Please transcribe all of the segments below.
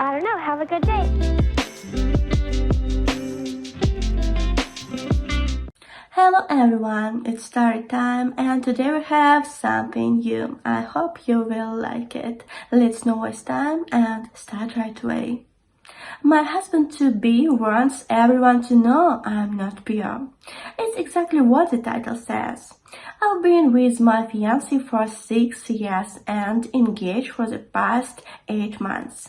I don't know. Have a good day. Hello everyone, it's story time and today we have something new. I hope you will like it. Let's not waste time and start right away. My husband-to-be wants everyone to know I'm not pure. It's exactly what the title says. I've been with my fiancé for 6 years and engaged for the past 8 months.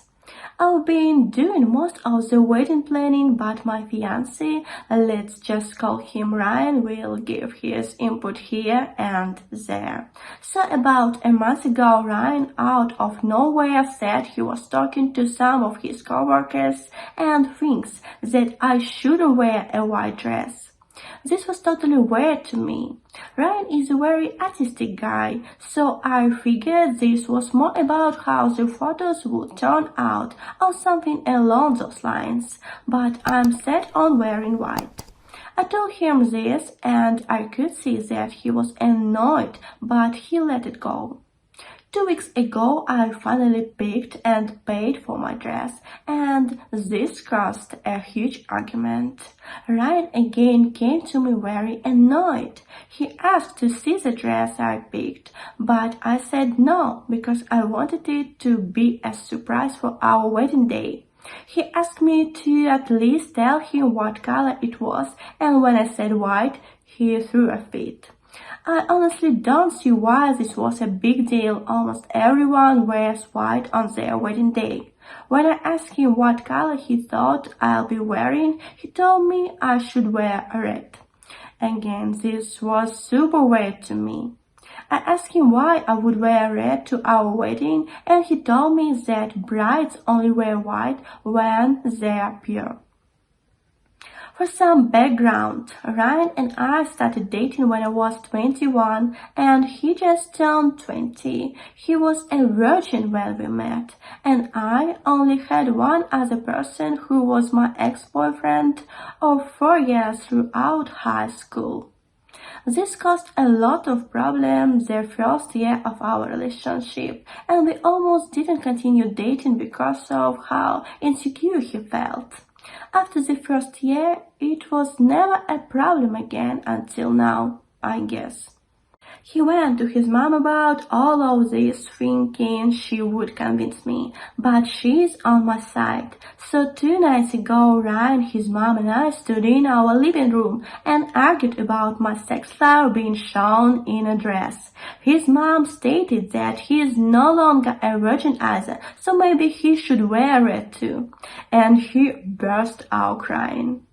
I've been doing most of the wedding planning, but my fiancé, let's just call him Ryan, will give his input here and there. So about a month ago, Ryan out of nowhere said he was talking to some of his coworkers and thinks that I shouldn't wear a white dress. This was totally weird to me. Ryan is a very artistic guy, so I figured this was more about how the photos would turn out or something along those lines, but I'm set on wearing white. I told him this and I could see that he was annoyed, but he let it go. 2 weeks ago, I finally picked and paid for my dress, and this caused a huge argument. Ryan again came to me very annoyed. He asked to see the dress I picked, but I said no because I wanted it to be a surprise for our wedding day. He asked me to at least tell him what color it was, and when I said white, he threw a fit. I honestly don't see why this was a big deal. Almost everyone wears white on their wedding day. When I asked him what color he thought I'll be wearing, he told me I should wear red. Again, this was super weird to me. I asked him why I would wear red to our wedding, and he told me that brides only wear white when they're pure. For some background, Ryan and I started dating when I was 21 and he just turned 20. He was a virgin when we met, and I only had one other person who was my ex-boyfriend of 4 years throughout high school. This caused a lot of problems the first year of our relationship, and we almost didn't continue dating because of how insecure he felt. After the first year, it was never a problem again until now, I guess. He went to his mom about all of this thinking she would convince me, but she's on my side. So 2 nights ago, Ryan, his mom and I stood in our living room and argued about my sex life being shown in a dress. His mom stated that he is no longer a virgin either, so maybe he should wear it too. And he burst out crying.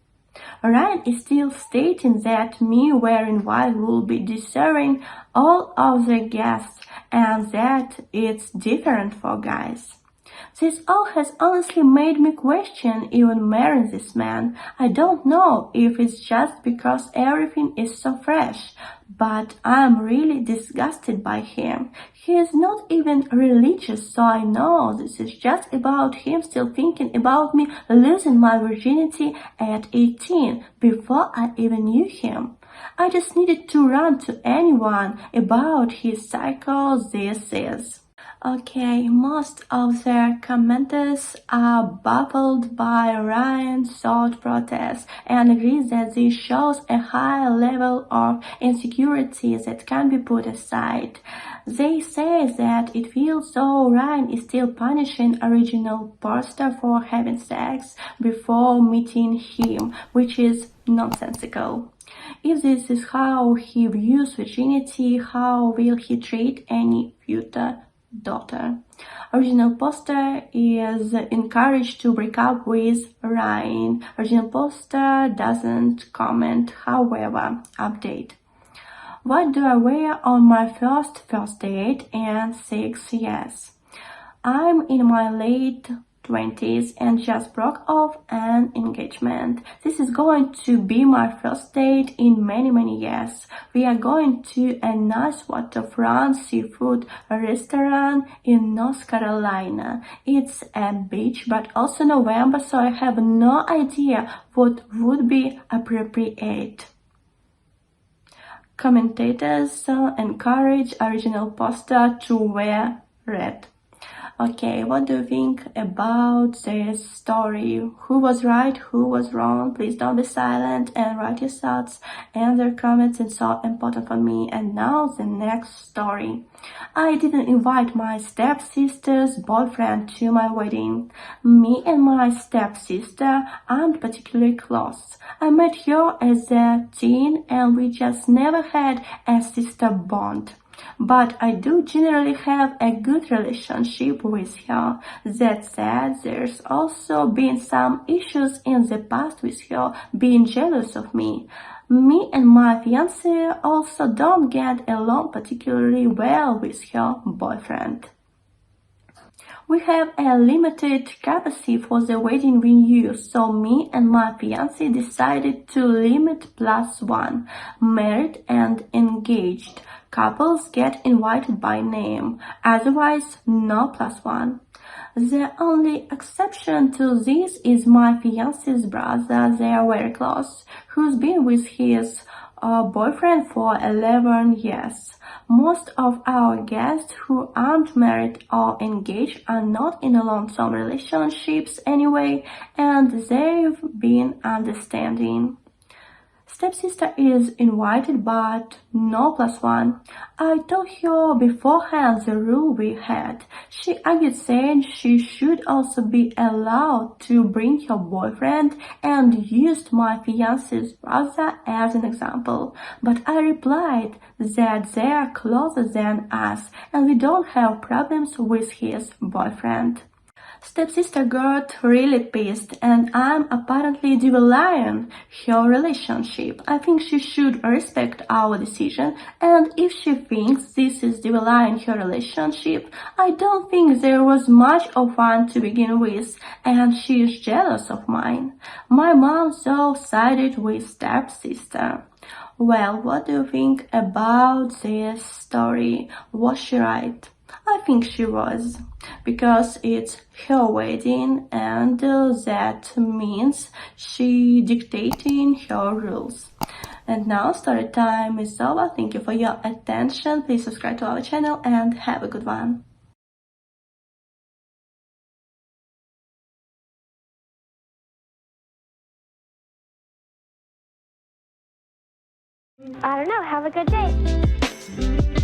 Ryan is still stating that me wearing white will be deterring all of the guests and that it's different for guys. This all has honestly made me question even marrying this man. I don't know if it's just because everything is so fresh, but I'm really disgusted by him. He is not even religious, so I know this is just about him still thinking about me losing my virginity at 18 before I even knew him. I just needed to rant to anyone about his cycle this is. Okay, most of their commenters are baffled by Ryan's thought process and agree that this shows a high level of insecurity that can be put aside. They say that it feels so Ryan is still punishing original poster for having sex before meeting him, which is nonsensical. If this is how he views virginity, how will he treat any future daughter? Original poster is encouraged to break up with Ryan. Original poster doesn't comment, however. Update. What do I wear on my first date in 6 years? I'm in my late 20s and just broke off an engagement. This is going to be my first date in many years. We are going to a nice waterfront seafood restaurant in North Carolina. It's a beach but also November, so I have no idea what would be appropriate. Commentators encourage original poster to wear red. Okay, what do you think about this story? Who was right? Who was wrong? Please don't be silent and write your thoughts and their comments. It's so important for me. And now the next story. I didn't invite my stepsister's boyfriend to my wedding. Me and my stepsister aren't particularly close. I met her as a teen and we just never had a sister bond. But I do generally have a good relationship with her. That said, there's also been some issues in the past with her being jealous of me. Me and my fiancé also don't get along particularly well with her boyfriend. We have a limited capacity for the wedding venue, so me and my fiancé decided to limit +1. Married and engaged couples get invited by name, otherwise no +1. The only exception to this is my fiancé's brother, they are very close, who's been with his boyfriend for 11 years. Most of our guests who aren't married or engaged are not in a long-term relationships anyway, and they've been understanding. Stepsister is invited but no +1. I told her beforehand the rule we had. She argued saying she should also be allowed to bring her boyfriend and used my fiance's brother as an example. But I replied that they are closer than us and we don't have problems with his boyfriend. Stepsister got really pissed and I'm apparently devaluing her relationship. I think she should respect our decision, and if she thinks this is devaluing her relationship, I don't think there was much of one to begin with, and she is jealous of mine. My mom though sided with stepsister. Well, what do you think about this story? Was she right? I think she was, because it's her wedding and that means she dictating her rules. And now story time is over. Thank you for your attention. Please subscribe to our channel and have a good one. I don't know. Have a good day.